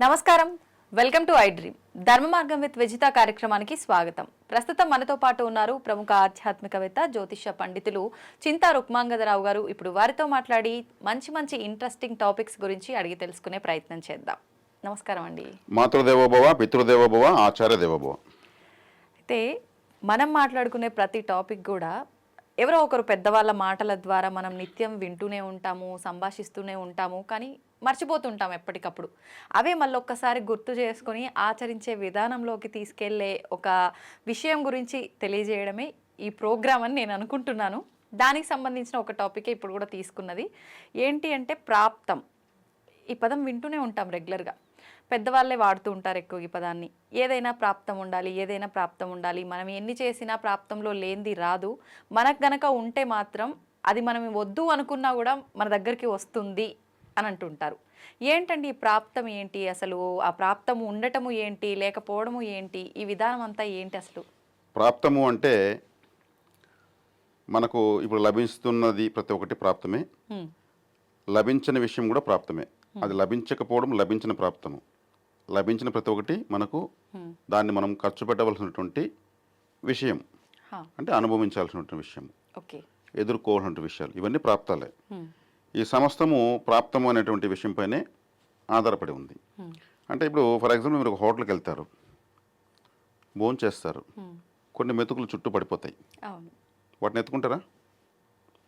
నమస్కారం, welcome to I dream. ధర్మ మార్గం విత్ విజిత కార్యక్రమానికి స్వాగతం. ప్రస్తుతం మనతో పాటు ఉన్నారు ప్రముఖ ఆధ్యాత్మికవేత్త, జ్యోతిష పండితులు చింతా రుక్మాంగదరావు గారు. ఇప్పుడు వారితో మాట్లాడి మంచి ఇంట్రెస్టింగ్ టాపిక్స్ గురించి అడిగి తెలుసుకునే ప్రయత్నం చేద్దాం. నమస్కారం అండి. మాతృదేవోభవ, పితృదేవోభవ, ఆచార్య దేవోభవ. అయితే మనం మాట్లాడుకునే ప్రతి టాపిక్ కూడా ఎవరో ఒకరు పెద్దవాళ్ళ మాటల ద్వారా మనం నిత్యం వింటూనే ఉంటాము, సంభాషిస్తూనే ఉంటాము, కానీ మర్చిపోతుంటాం ఎప్పటికప్పుడు. అవే మళ్ళీ ఒక్కసారి గుర్తు చేసుకొని ఆచరించే విధానంలోకి తీసుకెళ్లే ఒక విషయం గురించి తెలియజేయడమే ఈ ప్రోగ్రామ్ అని నేను అనుకుంటున్నాను. దానికి సంబంధించిన ఒక టాపికే ఇప్పుడు కూడా తీసుకున్నది. ఏంటి అంటే ప్రాప్తం. ఈ పదం వింటూనే ఉంటాం రెగ్యులర్గా, పెద్దవాళ్ళే వాడుతూ ఉంటారు ఎక్కువ ఈ పదాన్ని. ఏదైనా ప్రాప్తం ఉండాలి, ఏదైనా ప్రాప్తం ఉండాలి, మనం ఎన్ని చేసినా ప్రాప్తంలో లేనిది రాదు, మనకు గనక ఉంటే మాత్రం అది మనం వద్దు అనుకున్నా కూడా మన దగ్గరికి వస్తుంది అని అంటుంటారు. ఏంటండి ఈ ప్రాప్తం ఏంటి అసలు? ఆ ప్రాప్తము ఉండటము ఏంటి, లేకపోవడము ఏంటి, ఈ విధానం అంతా ఏంటి అసలు? ప్రాప్తము అంటే మనకు ఇప్పుడు లభిస్తున్నది ప్రతి ఒక్కటి ప్రాప్తమే, లభించిన విషయం కూడా ప్రాప్తమే. అది లభించకపోవడం లభించిన ప్రాప్తము. లభించిన ప్రతి ఒక్కటి మనకు దాన్ని మనం ఖర్చు పెట్టవలసినటువంటి విషయం, అంటే అనుభవించాల్సినటువంటి విషయం, ఎదుర్కోవాల్సిన విషయాలు, ఇవన్నీ ప్రాప్తాలే. ఈ సమస్తము ప్రాప్తము అనేటువంటి విషయంపైనే ఆధారపడి ఉంది. అంటే ఇప్పుడు ఫర్ ఎగ్జాంపుల్ మీరు ఒక హోటల్కి వెళ్తారు, భోజనం చేస్తారు, కొన్ని మెతుకులు చుట్టూ పడిపోతాయి, వాటిని ఎత్తుకుంటారా?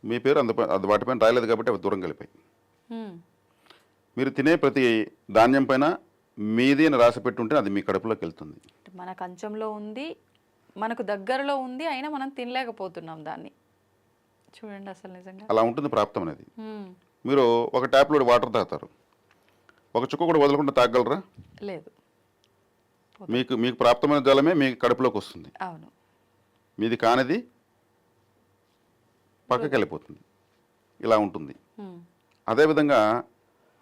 మీ పేరు వాటిపైన రాయలేదు కాబట్టి అవి దూరం కలిపాయి. మీరు తినే ప్రతి ధాన్యం పైన మీది అని రాసి పెట్టుంటే అది మీ కడుపులోకి వెళ్తుంది. మన కంచంలో ఉంది, మనకు దగ్గరలో ఉంది, అయినా మనం తినలేకపోతున్నాం దాన్ని. చూడండి అసలు నిజంగా అలా ఉంటుంది ప్రాప్తం అనేది. మీరు ఒక ట్యాప్లో వాటర్ తాగుతారు, ఒక చుక్క కూడా వదలకుండా తాగలరా? లేదు. మీకు ప్రాప్తమైన జలమే మీ కడుపులోకి వస్తుంది. అవును. మీది కానిది పక్కకి వెళ్ళిపోతుంది. ఇలా ఉంటుంది. అదేవిధంగా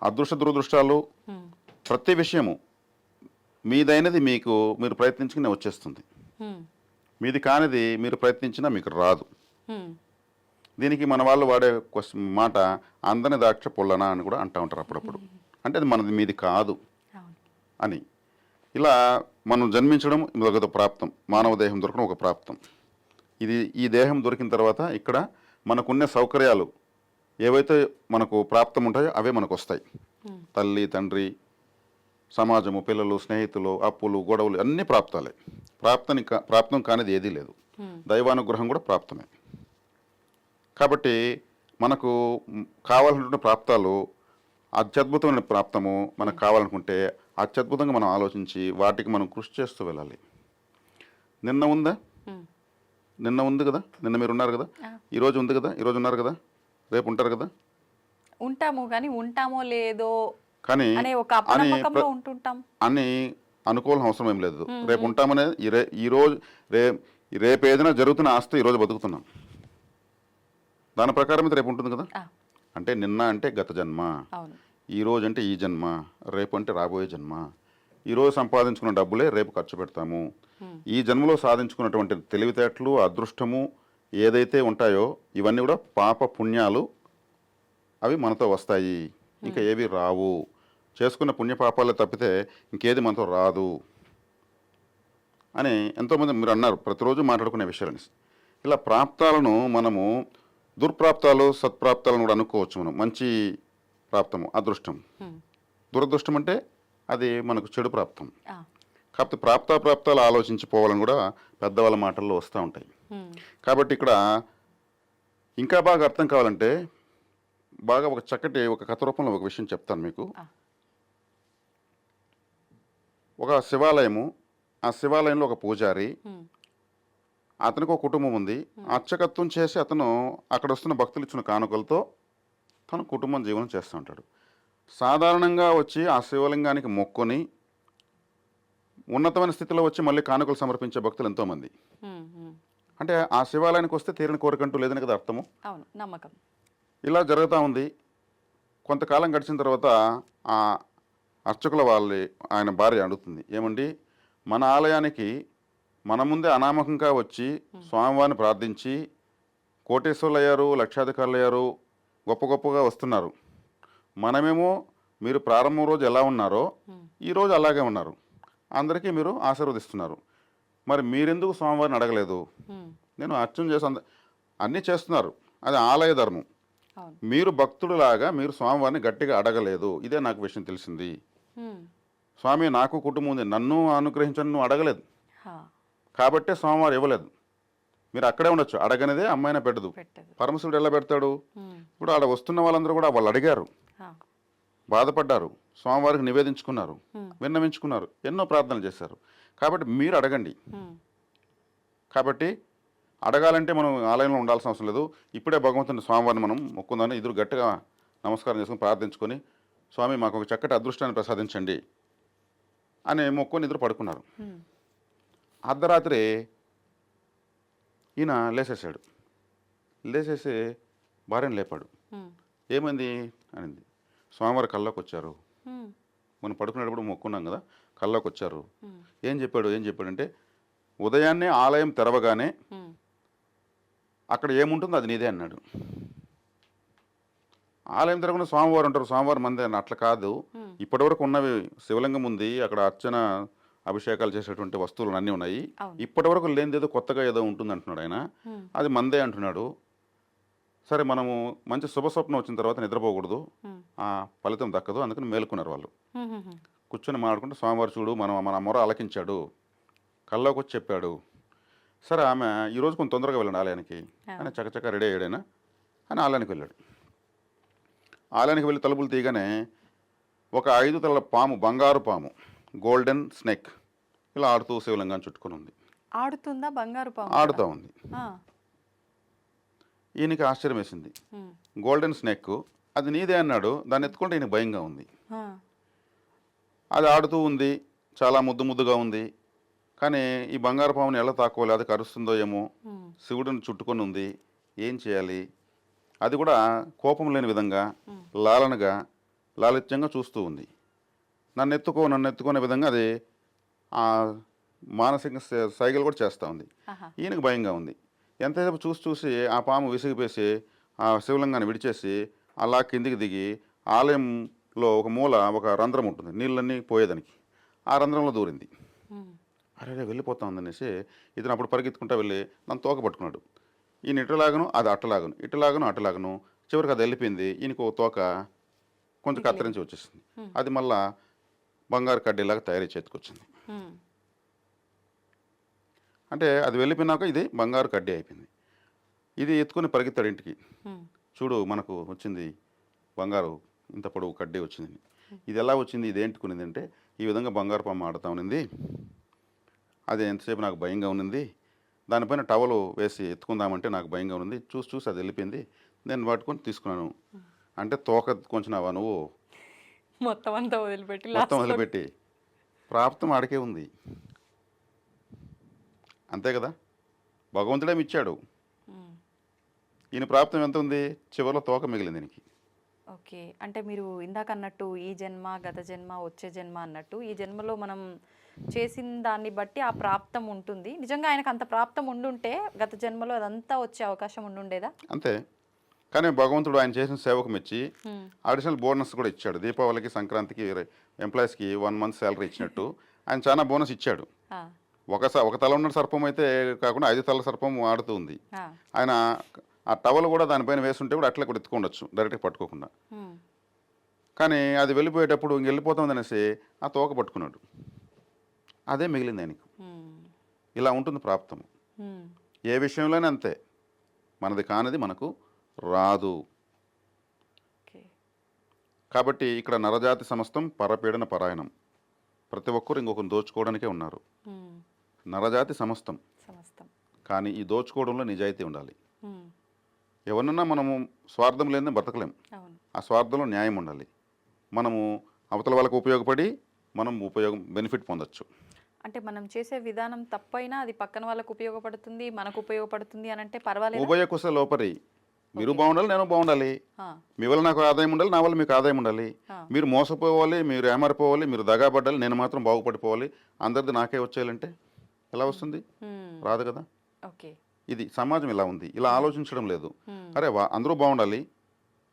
అదృష్ట దురదృష్టాలు, ప్రతి విషయము మీదైనది మీరు ప్రయత్నించుకునే వచ్చేస్తుంది. మీది కానిది మీరు ప్రయత్నించినా మీకు రాదు. దీనికి మన వాళ్ళు వాడే మాట అందని ద్రాక్ష పొల్లనా అని కూడా అంటూ ఉంటారు అప్పుడప్పుడు. అంటే అది మనది, మీది కాదు అని. ఇలా మనం జన్మించడం ఒక ప్రాప్తం, మానవ దేహం దొరకడం ఒక ప్రాప్తం. ఈ దేహం దొరికిన తర్వాత ఇక్కడ మనకున్న సౌకర్యాలు ఏవైతే మనకు ప్రాప్తం ఉంటాయో అవే మనకు వస్తాయి. తల్లి, తండ్రి, సమాజము, పిల్లలు, స్నేహితులు, అప్పులు, గొడవలు అన్నీ ప్రాప్తాలే. ప్రాప్తం కానిది ఏదీ లేదు. దైవానుగ్రహం కూడా ప్రాప్తమే. కాబట్టి మనకు కావాలనుకున్న ప్రాప్తాలు, అత్యద్భుతమైన ప్రాప్తము మనకు కావాలనుకుంటే అత్యద్భుతంగా మనం ఆలోచించి వాటికి మనం కృషి చేస్తూ వెళ్ళాలి. నిన్న ఉంది కదా, నిన్న మీరు ఉన్నారు కదా, ఈరోజు ఉంది కదా, ఈరోజు ఉన్నారు కదా, రేపు ఉంటారు కదా. ఉంటాము, కానీ ఉంటామో లేదో కానీ అని అనుకోవాల్సిన అవసరం ఏం లేదు. రేపు ఉంటామనేది ఈరోజు, రేపు ఏదైనా జరుగుతున్న ఆస్తి ఈరోజు బతుకుతున్నాం, దాని ప్రకారం అయితే రేపు ఉంటుంది కదా. అంటే నిన్న అంటే గత జన్మ, ఈరోజు అంటే ఈ జన్మ, రేపు అంటే రాబోయే జన్మ. ఈరోజు సంపాదించుకున్న డబ్బులే రేపు ఖర్చు పెడతాము. ఈ జన్మలో సాధించుకున్నటువంటి తెలివితేటలు, అదృష్టము ఏదైతే ఉంటాయో ఇవన్నీ కూడా పాప పుణ్యాలు, అవి మనతో వస్తాయి, ఇంకా ఏవి రావు. చేసుకున్న పుణ్యపాపాలే తప్పితే ఇంకేది మనతో రాదు అని ఎంతోమంది మీరు అన్నారు, ప్రతిరోజు మాట్లాడుకునే విషయాలని. ఇలా ప్రాప్తాలను మనము దుర్ప్రాప్తాలు, సత్ప్రాప్తాలను కూడా అనుకోవచ్చు. మనం మంచి ప్రాప్తము అదృష్టం, దురదృష్టం అంటే అది మనకు చెడు ప్రాప్తం. కాకపోతే ప్రాప్తాలు ఆలోచించిపోవాలని కూడా పెద్దవాళ్ళ మాటల్లో వస్తూ ఉంటాయి. కాబట్టి ఇక్కడ ఇంకా బాగా అర్థం కావాలంటే బాగా ఒక చక్కటి ఒక కథ రూపంలో ఒక విషయం చెప్తాను మీకు. ఒక శివాలయము, ఆ శివాలయంలో ఒక పూజారి, అతనికి ఒక కుటుంబం ఉంది. అర్చకత్వం చేసి అతను అక్కడ వస్తున్న భక్తులు ఇచ్చిన కానుకలతో తన కుటుంబం జీవనం చేస్తూ ఉంటాడు. సాధారణంగా వచ్చి ఆ శివలింగానికి మొక్కుని ఉన్నతమైన స్థితిలో వచ్చి మళ్ళీ కానుకలు సమర్పించే భక్తులు ఎంతోమంది. అంటే ఆ శివాలయానికి వస్తే తీరిన కోరికంటూ లేదని కదా అర్థము, నమ్మకం. ఇలా జరుగుతూ ఉంది. కొంతకాలం గడిచిన తర్వాత ఆ అర్చకుల ఆయన భార్య అడుగుతుంది, ఏమండి, మన ఆలయానికి మన ముందే అనామకంగా వచ్చి స్వామివారిని ప్రార్థించి కోటేశ్వర్లు అయ్యారు, లక్షాధికారులు అయ్యారు, గొప్పగా వస్తున్నారు. మనమేమో మీరు ప్రారంభం రోజు ఎలా ఉన్నారో ఈరోజు అలాగే ఉన్నారు, అందరికీ మీరు ఆశీర్వదిస్తున్నారు. మరి మీరెందుకు స్వామివారిని అడగలేదు? నేను అర్చన చేసి అన్నీ చేస్తున్నారు, అది ఆలయ ధర్మం. అవును. మీరు భక్తుడిలాగా మీరు స్వామివారిని గట్టిగా అడగలేదు. ఇదే నాకు విషయం తెలిసింది. స్వామి నాకు కుటుంబం ఉంది, నన్ను అనుగ్రహించని నువ్వు అడగలేదు కాబట్టే స్వామివారు ఇవ్వలేదు. మీరు అక్కడే ఉండొచ్చు, అడగనిదే అమ్మాయినా పెట్టదు. పరమశివుడు ఎలా పెడతాడు? ఇప్పుడు ఆడ వస్తున్న వాళ్ళందరూ కూడా వాళ్ళు అడిగారు, బాధపడ్డారు, స్వామివారికి నివేదించుకున్నారు, విన్నవించుకున్నారు, ఎన్నో ప్రార్థనలు చేశారు. కాబట్టి మీరు అడగండి. కాబట్టి అడగాలంటే మనం ఆలయంలో ఉండాల్సిన అవసరం లేదు. ఇప్పుడే భగవంతుని స్వామివారిని మనం మొక్కుందని ఇద్దరు గట్టిగా నమస్కారం చేసుకుని ప్రార్థించుకొని, స్వామి మాకు ఒక చక్కటి అదృష్టాన్ని ప్రసాదించండి అని మొక్కుని ఇద్దరు పడుకున్నారు. అర్ధరాత్రి ఈయన లేచేసాడు. లేచేసి భార్యను లేపాడు. ఏమైంది అనింది. స్వామివారి కల్లోకి వచ్చారు. మనం పడుకునేటప్పుడు మొక్కున్నాం కదా, కల్లోకి వచ్చారు. ఏం చెప్పాడంటే, ఉదయాన్నే ఆలయం తెరవగానే అక్కడ ఏముంటుందో అది నీదే అన్నాడు. ఆలయం తెరవగానే స్వామివారు ఉంటారు, స్వామివారు మందే అన్న. అట్లా కాదు, ఇప్పటివరకు ఉన్నవి శివలింగం ఉంది, అక్కడ అర్చన అభిషేకాలు చేసేటువంటి వస్తువులు అన్నీ ఉన్నాయి, ఇప్పటివరకు లేనిదేదో కొత్తగా ఏదో ఉంటుంది అంటున్నాడు ఆయన. అది మందే అంటున్నాడు. సరే, మనము మంచి శుభస్వప్నం వచ్చిన తర్వాత నిద్రపోకూడదు, ఆ ఫలితం దక్కదు, అందుకని మేలుకున్నారు వాళ్ళు. కూర్చొని మాట్లాడుకుంటే, స్వామివారు చూడు మన మొర ఆలకించాడు, కల్లోకి వచ్చి చెప్పాడు. సరే, ఆమె ఈరోజు కొంచెం తొందరగా వెళ్ళండి ఆలయానికి అని చకచక రెడీ అయ్యాడైనా అని ఆలయానికి వెళ్ళాడు. ఆలయానికి వెళ్ళి తలుపులు తీయగానే ఒక 5 తలల పాము, బంగారు పాము, గోల్డెన్ స్నేక్ ఇలా ఆడుతూ శివలింగాన్ని చుట్టుకొని ఉంది. ఆడుతుందా? బంగారు పాము ఆడుతూ ఉంది. ఈయనకి ఆశ్చర్యం వేసింది. గోల్డెన్ స్నేక్, అది నీదే అన్నాడు. దాన్ని ఎత్తుకుంటే ఈయనకి భయంగా ఉంది. అది ఆడుతూ ఉంది, చాలా ముద్దుగా ఉంది. కానీ ఈ బంగారు పాముని ఎలా తాకోవాలి, అది కరుస్తుందో ఏమో, శివుడిని చుట్టుకొని ఉంది, ఏం చేయాలి? అది కూడా కోపం లేని విధంగా లాలనగా లాలిత్యంగా చూస్తూ ఉంది. నన్ను ఎత్తుకునే విధంగా అది మానసిక సైకిల్ కూడా చేస్తూ ఉంది. ఈయనకు భయంగా ఉంది. ఎంతసేపు చూసి ఆ పాము విసిగిపేసి ఆ శివలింగాన్ని విడిచేసి అలా కిందికి దిగి ఆలయంలో ఒక మూల ఒక రంధ్రం ఉంటుంది, నీళ్ళన్నీ పోయేదానికి. ఆ రంధ్రంలో దూరింది. అరే వెళ్ళిపోతా ఉందనేసి ఇతను అప్పుడు పరిగెత్తుకుంటా వెళ్ళి నన్ను తోక పట్టుకున్నాడు. ఈయన ఇటులాగను, అది అట్టలాగను, అట్టలాగను, చివరికి అది వెళ్ళిపోయింది. ఈయనకు తోక కొంచెం కత్తిరించి వచ్చేసింది. అది మళ్ళా బంగారు కడ్డీలాగా తయారీ చేతికొచ్చింది. అంటే అది వెళ్ళిపోయినాక ఇది బంగారు కడ్డీ అయిపోయింది. ఇది ఎత్తుకొని పరిగెత్తాడు ఇంటికి. చూడు, మనకు వచ్చింది బంగారు, ఇంత పొడవు కడ్డీ వచ్చింది. ఇది ఎలా వచ్చింది, ఇది ఏంటుకునింది అంటే, ఈ విధంగా బంగారు పాము ఆడుతూ ఉన్నింది, అది ఎంతసేపు నాకు భయంగా ఉన్నింది, దానిపైన టవలు వేసి ఎత్తుకుందామంటే నాకు భయంగా ఉంది, చూసి అది వెళ్ళిపోయింది, నేను పట్టుకొని తీసుకున్నాను అంటే, తోక కొంచెంవా నువ్వు, మొత్తం అంతా వదిలిపెట్టి ప్రాప్తం ఆడికే ఉంది. అంతే కదా, భగవంతుడేమి ఇచ్చాడు, ఈయన ప్రాప్తం ఎంత ఉంది, చివరిలో తోక మిగిలింది దీనికి. ఓకే, అంటే మీరు ఇందాక అన్నట్టు ఈ జన్మ, గత జన్మ, వచ్చే జన్మ అన్నట్టు, ఈ జన్మలో మనం చేసిన దాన్ని బట్టి ఆ ప్రాప్తం ఉంటుంది. నిజంగా ఆయనకు అంత ప్రాప్తం ఉండుంటే గత జన్మలో అదంతా వచ్చే అవకాశం ఉండుండేదా? అంతే. కానీ భగవంతుడు ఆయన చేసిన సేవకు మెచ్చి అడిషనల్ బోనస్ కూడా ఇచ్చాడు. దీపావళికి, సంక్రాంతికి ఎంప్లాయీస్కి 1 మంత్ శాలరీ ఇచ్చినట్టు ఆయన చాలా బోనస్ ఇచ్చాడు. ఒక తల ఉన్న సర్పం అయితే కాకుండా 5 తలల సర్పం ఆడుతూ ఉంది. ఆయన ఆ టవల్ కూడా దానిపైన వేస్తుంటే కూడా అట్లా కూడా ఎత్తుకోవచ్చు, డైరెక్ట్గా పట్టుకోకుండా. కానీ అది వెళ్ళిపోయేటప్పుడు వెళ్ళిపోతుంది అనేసి ఆ తోక పట్టుకున్నాడు, అదే మిగిలింది ఆయనకు. ఇలా ఉంటుంది ప్రాప్తము. ఏ విషయంలోనే అంతే, మనది కానిది మనకు రాదు. కాబట్టి ఇక్కడ నరజాతి సమస్తం పరపీడన పరాయణం. ప్రతి ఒక్కరు ఇంకొకరు దోచుకోవడానికే ఉన్నారు. నరజాతి సమస్తం. కానీ ఈ దోచుకోవడంలో నిజాయితీ ఉండాలి. ఎవరన్నా మనము స్వార్థం లేని బ్రతకలేం. ఆ స్వార్థంలో న్యాయం ఉండాలి. మనము అవతల వాళ్ళకు ఉపయోగపడి మనం బెనిఫిట్ పొందొచ్చు. అంటే మనం చేసే విధానం తప్పైనా అది పక్కన వాళ్ళకు ఉపయోగపడుతుంది, మనకు ఉపయోగపడుతుంది అని అంటే పర్వాలేదు. ఉభయ కుశలోపరి, మీరు బాగుండాలి, నేను బాగుండాలి, మీ వల్ల నాకు ఆదాయం ఉండాలి, నా వల్ల మీకు ఆదాయం ఉండాలి. మీరు మోసపోవాలి, మీరు ఏమారిపోవాలి, మీరు దగాపడ్డాలి, నేను మాత్రం బాగుపడిపోవాలి, అందరిది నాకే వచ్చేయాలంటే ఎలా వస్తుంది? రాదు కదా. ఓకే, ఇది సమాజం ఇలా ఉంది, ఇలా ఆలోచించడం లేదు. అరే అందరూ బాగుండాలి,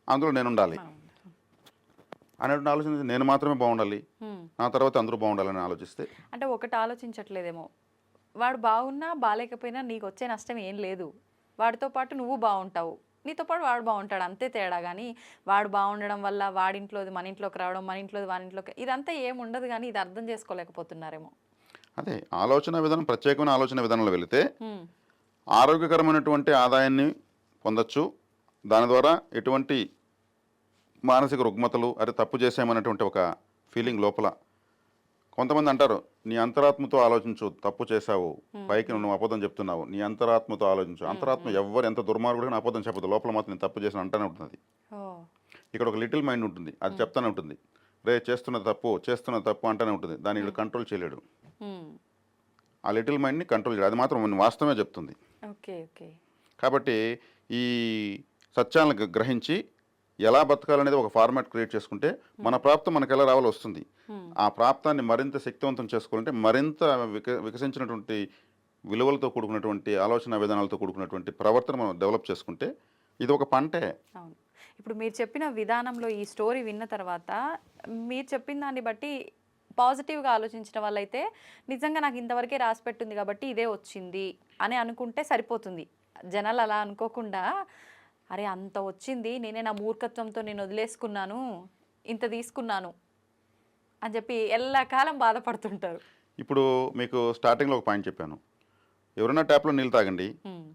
అందులో నేను ఉండాలి. అనేటువంటి ఆలోచన నేను మాత్రమే బాగుండాలి, హ్మ్. నా తర్వాత అందరూ బాగుండాలని ఆలోచిస్తే అంటే ఒకటి ఆలోచించట్లేదేమో. వాడు బాగున్నా, బాలేకపోయినా నీకొచ్చే నష్టం ఏం లేదు. వాడితో పాటు నువ్వు బావుంటావు. నీతో పాటు వాడు బావుంటాడు. అంతే తేడా గానీ, వాడు బావుండడం వల్ల వాడింట్లోది మన ఇంట్లోకి రావడం, మన ఇంట్లోది వాని ఇంట్లోకి ఇదంతా ఏముండదు గానీ, ఇది అర్థం చేసుకోలేకపోతున్నారేమో. అదే ఆలోచన విధానం ప్రత్యేకమైన ఆలోచన విధానంలో వెళితే హ్మ్. ఆరోగ్యకరమైనటువంటి ఆదాయాన్ని పొందొచ్చు. దాని ద్వారా ఎటువంటి మానసిక రుగ్మతలు, అరే తప్పు చేసామనేటువంటి ఒక ఫీలింగ్ లోపల కొంతమంది అంటారు, నీ అంతరాత్మతో ఆలోచించు, తప్పు చేశావు, పైకి నువ్వు అబద్ధం చెప్తున్నావు, నీ అంతరాత్మతో ఆలోచించు. అంతరాత్మ ఎవ్వరు ఎంత దుర్మార్గుడైనా అబద్ధం చెప్పదు, లోపల మాత్రం నేను తప్పు చేసిన అంటానే ఉంటుంది. ఓహ్! ఇక్కడ ఒక లిటిల్ మైండ్ ఉంటుంది, అది చెప్తానే ఉంటుంది, రే చేస్తున్న తప్పు అంటానే ఉంటుంది. దాన్ని వీడు కంట్రోల్ చేయలేడు. హ్మ్. ఆ లిటిల్ మైండ్ని కంట్రోల్ చేయడు, అది మాత్రం వాస్తవమే చెప్తుంది. ఓకే. ఓకే. కాబట్టి ఈ సత్యాలను గ్రహించి ఎలా బతకాలనేది ఒక ఫార్మాట్ క్రియేట్ చేసుకుంటే మన ప్రాప్తం మనకు ఎలా రావాలో వస్తుంది. హ్మ్. ఆ ప్రాప్తాన్ని మరింత శక్తివంతం చేసుకోవాలంటే మరింత వికసించినటువంటి విలువలతో కూడుకున్నటువంటి ఆలోచన విధానాలతో కూడుకున్నటువంటి ప్రవర్తన మనం డెవలప్ చేసుకుంటే ఇది ఒక పంటే. అవును. ఇప్పుడు మీరు చెప్పిన విధానంలో ఈ స్టోరీ విన్న తర్వాత, మీరు చెప్పిన దాన్ని బట్టి పాజిటివ్‌గా ఆలోచించిన వాళ్ళైతే, నిజంగా నాకు ఇంతవరకే రాసిపెట్టుంది కాబట్టి ఇదే వచ్చింది అని అనుకుంటే సరిపోతుంది. జనాలు అలా అనుకోకుండా, అరే! అంత వచ్చింది. నేనే నా మూర్ఖత్వంతో నేను వదిలేసుకున్నాను. ఇంత తీసుకున్నాను అని చెప్పి ఎల్లకాలం బాధపడుతుంటారు. ఇప్పుడు మీకు స్టార్టింగ్లో ఒక పాయింట్ చెప్పాను, ఎవరైనా ట్యాప్లో నీళ్ళు తాగండి, హ్మ్.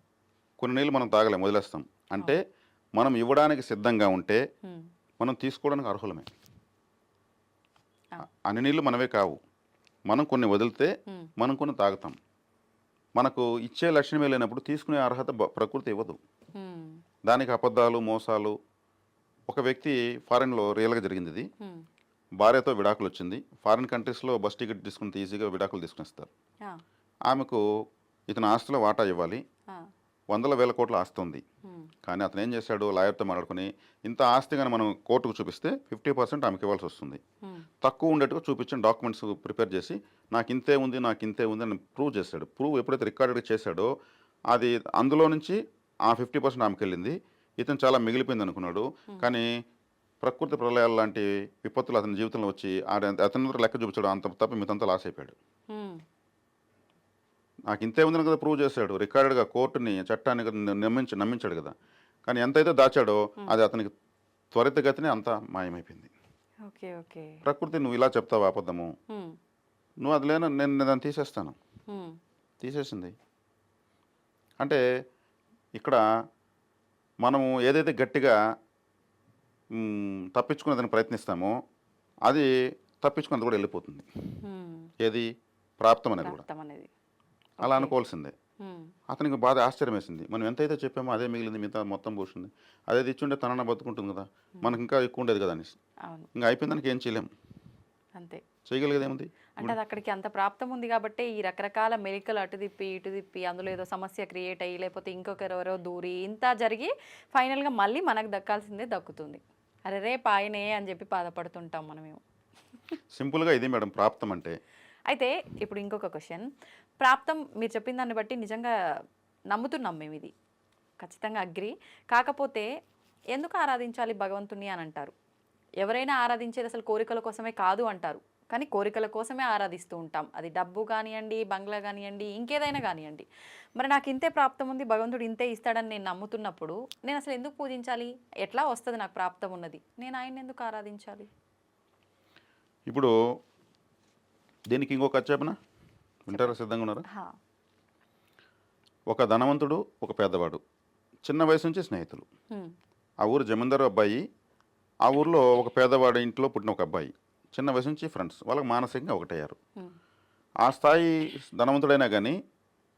కొన్ని నీళ్ళు మనం తాగలేం, వదిలేస్తాం. అంటే మనం ఇవ్వడానికి సిద్ధంగా ఉంటే హ్మ్. మనం తీసుకోవడానికి అర్హులమే. ఆ! అన్ని నీళ్ళు మనవే కావు, మనం కొన్ని వదిలితే హ్మ్. మనం కొన్ని తాగుతాం. మనకు ఇచ్చే లక్షణమే లేనప్పుడు తీసుకునే అర్హత ప్రకృతి ఇవ్వదు. హ్మ్. దానికి అబద్ధాలు, మోసాలు. ఒక వ్యక్తి ఫారెన్లో రియల్గా జరిగింది ఇది. హ్మ్. భార్యతో విడాకులు వచ్చింది. ఫారిన్ కంట్రీస్లో బస్ టికెట్ తీసుకుని ఈజీగా విడాకులు తీసుకునిస్తారు. ఆ! ఆమెకు ఇతని ఆస్తిలో వాటా ఇవ్వాలి. ఆ! వందల వేల కోట్ల ఆస్తి ఉంది. హ్మ్. కానీ అతను ఏం చేశాడు, లాయర్తో మాట్లాడుకుని ఇంత ఆస్తి కానీ మనం కోర్టుకు చూపిస్తే 50% ఆమెకి ఇవ్వాల్సి వస్తుంది. హ్మ్. తక్కువ ఉండేట్టుగా చూపించిన డాక్యుమెంట్స్ ప్రిపేర్ చేసి నాకు ఇంతే ఉంది అని ప్రూవ్ చేశాడు. ప్రూవ్ ఎప్పుడైతే రికార్డెడ్ చేశాడో అది అందులో నుంచి ఆ 50% ఆమెకి వెళ్ళింది. ఇతను చాలా మిగిలిపోయింది అనుకున్నాడు. కానీ ప్రకృతి ప్రళయాలు లాంటి విపత్తులు అతని జీవితంలో వచ్చి అతని దగ్గర లెక్క చూపించాడు, అంత తప్ప మిగతా లాస్ అయిపోయాడు. హ్మ్. నాకు ఇంతే ఉందని కదా ప్రూవ్ చేశాడు, రికార్డెడ్గా కోర్టుని చట్టాన్ని కదా నమ్మించాడు కదా. కానీ ఎంతైతే దాచాడో అది అతనికి త్వరితగతినే అంతా మాయమైపోయింది. ఓకే. ఓకే. ప్రకృతి నువ్వు ఇలా చెప్తావా అబద్ధము, హ్మ్. నువ్వు అది లేను, నేను దాన్ని తీసేస్తాను, హ్మ్. తీసేసింది. అంటే ఇక్కడ మనము ఏదైతే గట్టిగా తప్పించుకునేదానికి ప్రయత్నిస్తామో అది తప్పించుకున్నది కూడా వెళ్ళిపోతుంది. హ్మ్. ఏది ప్రాప్తం అనేది కూడా ప్రాప్తం అనేది. అలా ఓకే. అనుకోవాల్సిందే. హ్మ్. అతనికి బాధ ఆశ్చర్యం వేసింది, మనం ఎంతైతే చెప్పామో అదే మిగిలింది, మిగతా మొత్తం పోసింది. అదే ఇచ్చుంటే తనన్న బతుకుంటుంది కదా, మనకి ఇంకా ఎక్కువ ఉండేది కదా అనేసి. అవును. ఇంకా అయిపోయిన దానికి ఏం చేయలేం, అంతే. చేయగలిగేది ఏముంది. అంటే అది అక్కడికి అంత ప్రాప్తం ఉంది గాబట్టే ఈ రకరకాల మెలికలు అటు తిప్పి, ఇటు తిప్పి అందులో ఏదో సమస్య క్రియేట్ అయ్యి, లేకపోతే ఇంకొకరెవరో దూరి ఇంత జరిగి ఫైనల్‌గా మళ్ళీ మనకు దక్కాల్సిందే దక్కుతుంది. అరె! రేపాయనే అని చెప్పి బాధపడుతుంటాం మనమేమో. సింపుల్గా ఇది మేడం ప్రాప్తం అంటే. అయితే ఇప్పుడు ఇంకొక క్వెషన్. ప్రాప్తం మీరు చెప్పిన దాన్ని బట్టి నిజంగా నమ్ముతున్నాం మేమిది. ఖచ్చితంగా అగ్రీ. కాకపోతే ఎందుకు ఆరాధించాలి భగవంతుడిని అని అంటారు. ఎవరైనా ఆరాధించేది అసలు కోరికల కోసమే కాదు అంటారు. కానీ కోరికల కోసమే ఆరాధిస్తూ ఉంటాం. అది డబ్బు గానియండి, బంగ్లా గానియండి, ఇంకేదైనా గానియండి. మరి నాకు ఇంతే ప్రాప్తం ఉంది, భగవంతుడు ఇంతే ఇస్తాడని నేను నమ్ముతున్నప్పుడు నేను అసలు ఎందుకు పూజించాలి? ఎట్లా వస్తది నాకు ప్రాప్తం ఉన్నది? నేను ఆయన్ని ఎందుకు ఆరాధించాలి? ఇప్పుడు దీనికి ఇంకొక కథ చెప్పనా, వింటారా, సిద్ధంగా ఉన్నారా? హా! ఒక ధనవంతుడు, ఒక పేదవాడు, చిన్న వయసు నుంచి స్నేహితులు. హ్మ్. ఆ ఊరు జమీందారు అబ్బాయి, ఆ ఊర్లో ఒక పేదవాడి ఇంట్లో పుట్టిన ఒక అబ్బాయి, చిన్న వయసు నుంచి ఫ్రెండ్స్, వాళ్ళకి మానసికంగా ఒకటయ్యారు. హ్మ్. ఆ స్థాయి ధనవంతుడైనా కానీ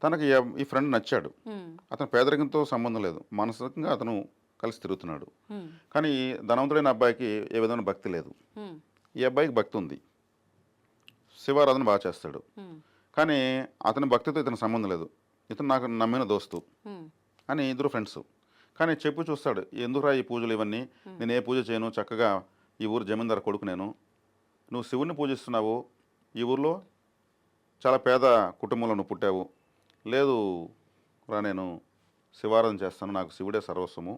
తనకి ఈ ఫ్రెండ్ నచ్చాడు. హ్మ్. అతను పేదరికంతో సంబంధం లేదు, మానసికంగా అతను కలిసి తిరుగుతున్నాడు. హ్మ్. కానీ ఈ ధనవంతుడైన అబ్బాయికి ఏ విధమైన భక్తి లేదు. హ్మ్. ఈ అబ్బాయికి భక్తి ఉంది, శివారాధన బాగా చేస్తాడు. హ్మ్. కానీ అతని భక్తితో ఇతని సంబంధం లేదు, ఇతను నాకు నమ్మిన దోస్తు హ్మ్. అని ఇద్దరు ఫ్రెండ్స్. కానీ చెప్పు చూస్తాడు, ఎందుకురా ఈ పూజలు ఇవన్నీ, నేను ఏ పూజ చేయను, చక్కగా ఈ ఊరు జమీందారు కొడుకు నేను, నువ్వు శివుణ్ణి పూజిస్తున్నావు, ఈ ఊర్లో చాలా పేద కుటుంబంలో నువ్వు పుట్టావు, లేదు రా నేను శివారాధన చేస్తాను, నాకు శివుడే సర్వస్వము,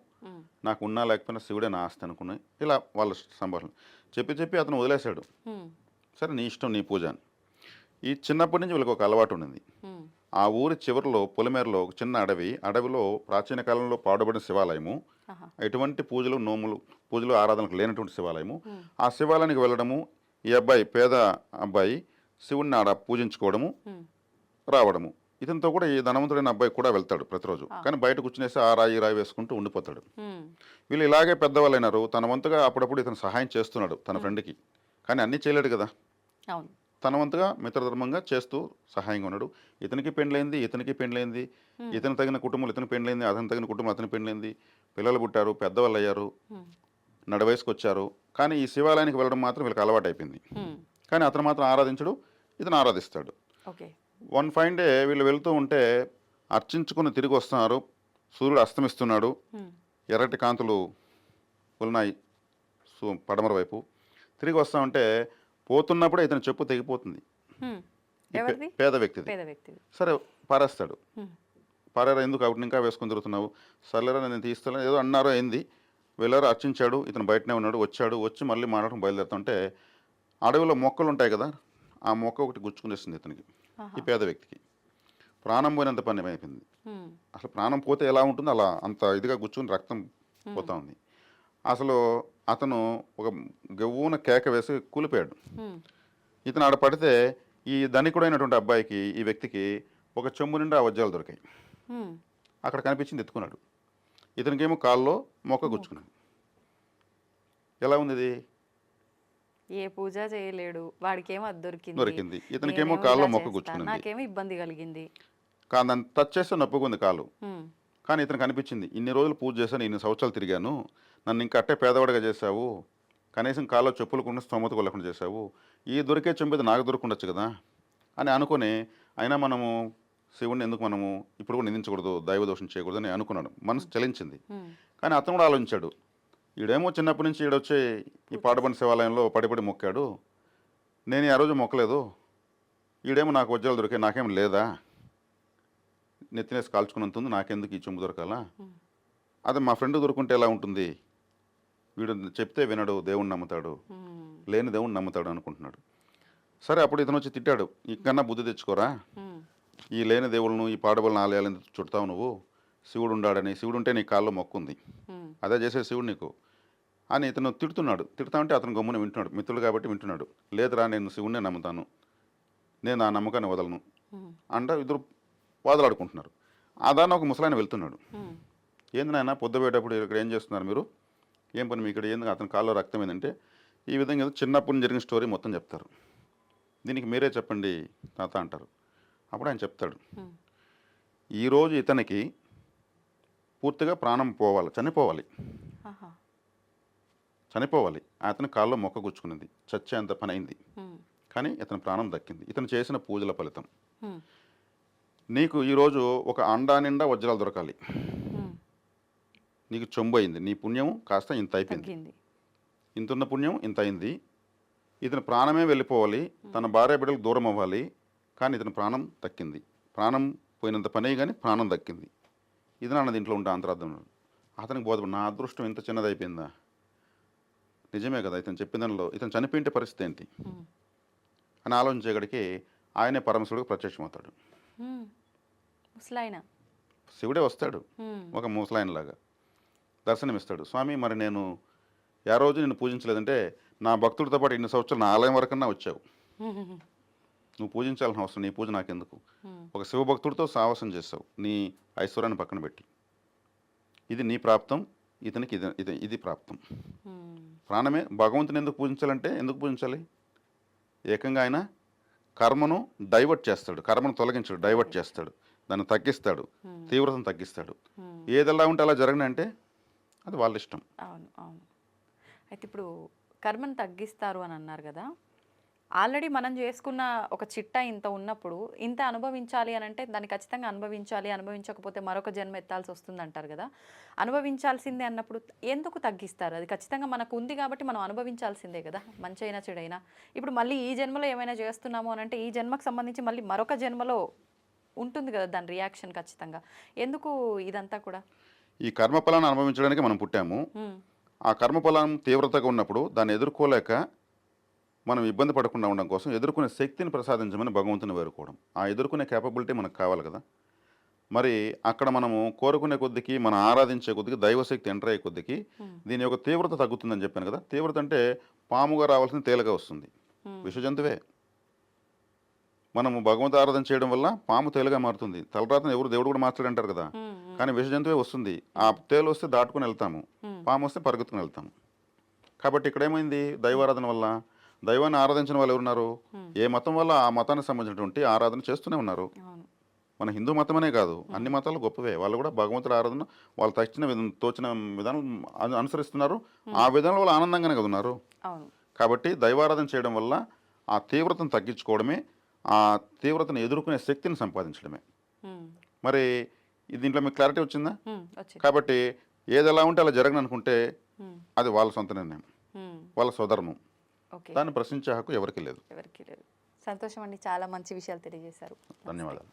నాకు ఉన్నా లేకపోయినా శివుడే నా ఆస్తి అనుకుని ఇలా వాళ్ళ సంభాషణ చెప్పి అతను వదిలేశాడు. సరే నీ ఇష్టం, నీ పూజ అని. ఈ చిన్నప్పటి నుంచి వీళ్ళకి ఒక అలవాటు ఉండింది. ఆ ఊరి చివరిలో పొలిమేరలో ఒక చిన్న అడవిలో ప్రాచీన కాలంలో పాడుబడిన శివాలయము, ఎటువంటి పూజలు నోములు పూజలు ఆరాధనకు లేనటువంటి శివాలయము. ఆ శివాలయానికి వెళ్ళడము, ఈ అబ్బాయి పేద అబ్బాయి శివుణ్ణి ఆడ పూజించుకోవడము, రావడము. ఇతనితో కూడా ఈ ధనవంతుడైన అబ్బాయి కూడా వెళ్తాడు ప్రతిరోజు. కానీ బయట కూర్చునేసి ఆ రాయి రాయి వేసుకుంటూ ఉండిపోతాడు. వీళ్ళు ఇలాగే పెద్దవాళ్ళు అయినారు. తన వంతుగా అప్పుడప్పుడు ఇతను సహాయం చేస్తున్నాడు తన ఫ్రెండ్కి. కానీ అన్నీ చేయలేడు కదా. తన వంతుగా మిత్రధర్మంగా చేస్తూ సహాయంగా ఉన్నాడు. ఇతనికి పెండ్లైంది, ఇతను తగిన కుటుంబం ఇతను పెండ్లైంది, అతను తగిన కుటుంబం అతని పెండ్లైంది, పిల్లలు పుట్టారు, పెద్దవాళ్ళు అయ్యారు, నడవయసుకు వచ్చారు. కానీ ఈ శివాలయానికి వెళ్ళడం మాత్రం వీళ్ళకి అలవాటు అయిపోయింది. కానీ అతను మాత్రం ఆరాధించడు, ఇతను ఆరాధిస్తాడు. వన్ ఫైన్ డే వీళ్ళు వెళ్తూ ఉంటే అర్చించుకుని తిరిగి వస్తున్నారు. సూర్యుడు అస్తమిస్తున్నాడు, ఎర్రటి కాంతులు ఉన్నాయి పడమర వైపు. తిరిగి వస్తా ఉంటే పోతున్నప్పుడే ఇతను చెప్పు తెగిపోతుంది. పేద వ్యక్తిది. సరే పారేస్తాడు. పారేరా, ఎందుకు అవుట్ ఇంకా వేసుకొని తిరుగుతున్నావు, సర్లేరా నేను తీస్తాను ఏదో అన్నారో అయింది. వెళ్ళారు, అర్చించాడు, ఇతను బయటనే ఉన్నాడు. వచ్చి మళ్ళీ మాట్లాడడం బయలుదేరుతుంటే అడవిలో మొక్కలు ఉంటాయి కదా, ఆ మొక్క ఒకటి గుచ్చుకునేస్తుంది ఇతనికి, ఈ పేద వ్యక్తికి. ప్రాణం పోయినంత పని అయిపోయింది. అసలు ప్రాణం పోతే ఎలా ఉంటుందో అలా అంత ఇదిగా గుచ్చుకుని రక్తం పోతా ఉంది. అసలు అతను ఒక గవ్వున కేక వేసి కూలిపోయాడు. ఇతను ఆడ పడితే ఈ ధనికుడైనటువంటి అబ్బాయికి, ఈ వ్యక్తికి ఒక చెంబు నిండా వజ్రాలు దొరికాయి. అక్కడ కనిపించింది, ఎత్తుకున్నాడు. ఇతనికేమో కాల్లో మొక్క గుచ్చుకున్నాడు. ఎలా ఉంది ఇది? ఏ పూజ చేయలేడు, వాడికేమో అది దొరికింది, ఇతనికేమో కాల్లో మొక్క గుచ్చుకున్నది, నాకేమో ఇబ్బంది కలిగింది. కానీ దాన్ని టచ్ చేస్తే నొప్పుకుంది కాలు. కానీ ఇతనికి అనిపించింది, ఇన్ని రోజులు పూజ చేశాను, ఇన్ని సంవత్సరాలు తిరిగాను, నన్ను ఇంకా అట్టే పేదవాడిగా చేశావు, కనీసం కాల్లో చెప్పులు కొన్ని స్తోమత కొలకుండా చేశావు, ఈ దొరికే చెంపేది నాకు దొరకుండొచ్చు కదా అని అనుకుని, అయినా మనము శివుడిని ఎందుకు మనము ఇప్పుడు కూడా నిందించకూడదు, దైవదోషం చేయకూడదు అని అనుకున్నాడు. మనసు చలించింది. కానీ అతను కూడా ఆలోచించాడు, ఈడేమో చిన్నప్పటి నుంచి ఈడొచ్చి ఈ పాడుబడి శివాలయంలో పడిపడి మొక్కాడు, నేను ఆ రోజు మొక్కలేదు, ఈడేమో నాకు వజ్రాలు దొరికాయి, నాకేం లేదా, నెత్తినేసి కాల్చుకున్నంత ఉంది, నాకెందుకు ఈ చెంబు దొరకాలా, అదే మా ఫ్రెండ్ దొరుకుంటే ఎలా ఉంటుంది, వీడు చెప్తే వినడు, దేవుణ్ణి నమ్ముతాడు, లేని దేవుణ్ణి నమ్ముతాడు అనుకుంటున్నాడు. సరే అప్పుడు ఇతను వచ్చి తిట్టాడు, ఇంకన్నా బుద్ధి తెచ్చుకోరా, ఈ లేని దేవుళ్ళను ఈ పాడుబడిన ఆలయాలు ఎందుకు చుడతావు నువ్వు, శివుడు ఉండాడని, శివుడు ఉంటే నీ కాల్లో మొక్కుంది, అదే చేసే శివుడు నీకు అని ఇతను తిడుతున్నాడు. తిడతా ఉంటే అతను గమ్మున వింటున్నాడు, మిత్రుడు కాబట్టి వింటున్నాడు. లేదురా నేను శివుడినే నమ్ముతాను, నేను ఆ నమ్మకాన్ని వదలను అంటే ఇద్దరు వాదలాడుకుంటున్నారు. ఆ దాన్ని ఒక ముసలాయన వెళ్తున్నాడు. ఏంది నాయన పొద్దుపోయేటప్పుడు ఇక్కడ ఏం చేస్తున్నారు మీరు, ఏం పని మీ ఇక్కడ, ఏంది అతని కాల్లో రక్తం ఏంటంటే ఈ విధంగా చిన్నప్పటి జరిగిన స్టోరీ మొత్తం చెప్తారు. దీనికి మీరే చెప్పండి తాత అంటారు. అప్పుడు ఆయన చెప్తాడు, ఈరోజు ఇతనికి పూర్తిగా ప్రాణం పోవాలి, చనిపోవాలి, అతని కాల్లో మొక్క గుచ్చుకున్నది, చచ్చేంత పని అయింది, కానీ ఇతని ప్రాణం దక్కింది, ఇతను చేసిన పూజల ఫలితం. నీకు ఈరోజు ఒక అండా నిండా వజ్రాలు దొరకాలి, నీకు చెంబు అయింది, నీ పుణ్యం కాస్త ఇంత అయిపోయింది, ఇంతున్న పుణ్యం ఇంత అయింది, ఇతని ప్రాణమే వెళ్ళిపోవాలి, తన భార్య బిడ్డలకు దూరం అవ్వాలి, కానీ ఇతని ప్రాణం దక్కింది, ప్రాణం పోయినంత పని కానీ ప్రాణం దక్కింది, ఇది నాన్న దీంట్లో ఉంటే అంతరార్థం. అతనికి బోధపడు, నా అదృష్టం ఇంత చిన్నది అయిపోయిందా, నిజమే కదా ఇతను చెప్పిన దానిలో, ఇతను చనిపోయింటే పరిస్థితి ఏంటి అని ఆలోచించేగడికి ఆయనే పరమశివుడికి ప్రత్యక్షమవుతాడు. శివుడే వస్తాడు ఒక ముసలాయనలాగా దర్శనమిస్తాడు. స్వామి మరి నేను ఏ రోజు నిన్ను పూజించలేదంటే, నా భక్తుడితో పాటు ఇన్ని సంవత్సరాలు నా ఆలయం వరకన్నా వచ్చావు, నువ్వు పూజించాల్సిన అవసరం, నీ పూజ నాకెందుకు, ఒక శివభక్తుడితో సావాసం చేస్తావు నీ ఐశ్వర్యాన్ని పక్కన పెట్టి, ఇది నీ ప్రాప్తం, ఇతనికి ఇది ప్రాప్తం. ప్రాణమే భగవంతుని ఎందుకు పూజించాలంటే, ఎందుకు పూజించాలి, ఏకంగా ఆయన కర్మను డైవర్ట్ చేస్తాడు, కర్మను తొలగించాడు, డైవర్ట్ చేస్తాడు, దాన్ని తగ్గిస్తాడు, తీవ్రతను తగ్గిస్తాడు. ఏది ఎలా ఉంటే అలా జరగనంటే అది వాళ్ళ ఇష్టం. అవును అవును. అయితే ఇప్పుడు కర్మను తగ్గిస్తారు అని అన్నారు కదా, ఆల్రెడీ మనం చేసుకున్న ఒక చిట్టా ఇంత ఉన్నప్పుడు ఇంత అనుభవించాలి అని అంటే దాన్ని ఖచ్చితంగా అనుభవించాలి, అనుభవించకపోతే మరొక జన్మ ఎత్తాల్సి వస్తుంది అంటారు కదా, అనుభవించాల్సిందే అన్నప్పుడు ఎందుకు తగ్గిస్తారు? అది ఖచ్చితంగా మనకు ఉంది కాబట్టి మనం అనుభవించాల్సిందే కదా, మంచి అయినా చెడైనా. ఇప్పుడు మళ్ళీ ఈ జన్మలో ఏమైనా చేస్తున్నాము అని అంటే ఈ జన్మకు సంబంధించి మళ్ళీ మరొక జన్మలో ఉంటుంది కదా దాని రియాక్షన్ ఖచ్చితంగా. ఎందుకు ఇదంతా కూడా? ఈ కర్మఫలాన్ని అనుభవించడానికి మనం పుట్టాము. హ్మ్. ఆ కర్మఫలం తీవ్రతగా ఉన్నప్పుడు దాన్ని ఎదుర్కోలేక మనం ఇబ్బంది పడకుండా ఉండడం కోసం ఎదుర్కొనే శక్తిని ప్రసాదించమని భగవంతుని వేడుకోవడం. ఆ ఎదుర్కొనే కేపబిలిటీ మనకు కావాలి కదా! మరి అక్కడ మనము కోరుకునే కొద్దికి, మనం ఆరాధించే కొద్దికి, దైవశక్తి ఎంటర్ అయ్యే కొద్దికి హ్మ్. దీని యొక్క తీవ్రత తగ్గుతుందని చెప్పాను కదా! తీవ్రత అంటే పాముగా రావాల్సిన తేలుగా వస్తుంది. హ్మ్. విషజంతువే. మనము భగవంతు ఆరాధన చేయడం వల్ల పాము తేలుగా మారుతుంది. తలరాతను ఎవరు దేవుడు కూడా మార్చాడంటారు కదా! హ్మ్. హ్మ్. కానీ విషజంతువే వస్తుంది. ఆ తేలు వస్తే దాటుకొని వెళ్తాము. హ్మ్. పాము వస్తే పరిగెత్తుకుని వెళ్తాము. కాబట్టి ఇక్కడేమైంది దైవారాధన వల్ల? దైవాన్ని ఆరాధించిన వాళ్ళు ఎవరున్నారు? హ్మ్. ఏ మతం వల్ల ఆ మతానికి సంబంధించినటువంటి ఆరాధన చేస్తూనే ఉన్నారు. అవును. మన హిందూ మతమనే కాదు, అన్ని మతాలు గొప్పవే. వాళ్ళు కూడా భగవంతుడి ఆరాధన వాళ్ళు తోచిన విధానం అనుసరిస్తున్నారు. ఆ విధానం వాళ్ళు ఆనందంగానే కదా ఉన్నారు. అవును. కాబట్టి దైవారాధన చేయడం వల్ల ఆ తీవ్రతను తగ్గించుకోవడమే, ఆ తీవ్రతను ఎదుర్కొనే శక్తిని సంపాదించడమే. హ్మ్. మరి దీంట్లో మీకు క్లారిటీ వచ్చిందా? వచ్చింది. కాబట్టి ఏది ఎలా ఉంటే అలా జరగననుకుంటే హ్మ్. అది వాళ్ళ సొంత నిర్ణయం, హ్మ్. వాళ్ళ స్వధర్మం. ఓకే. దాన్ని ప్రశ్నించే హక్కు ఎవరికీ లేదు. ఎవరికీ లేదు. సంతోషం అండి. చాలా మంచి విషయాలు తెలియజేశారు. నమస్తే. ధన్యవాదాలు.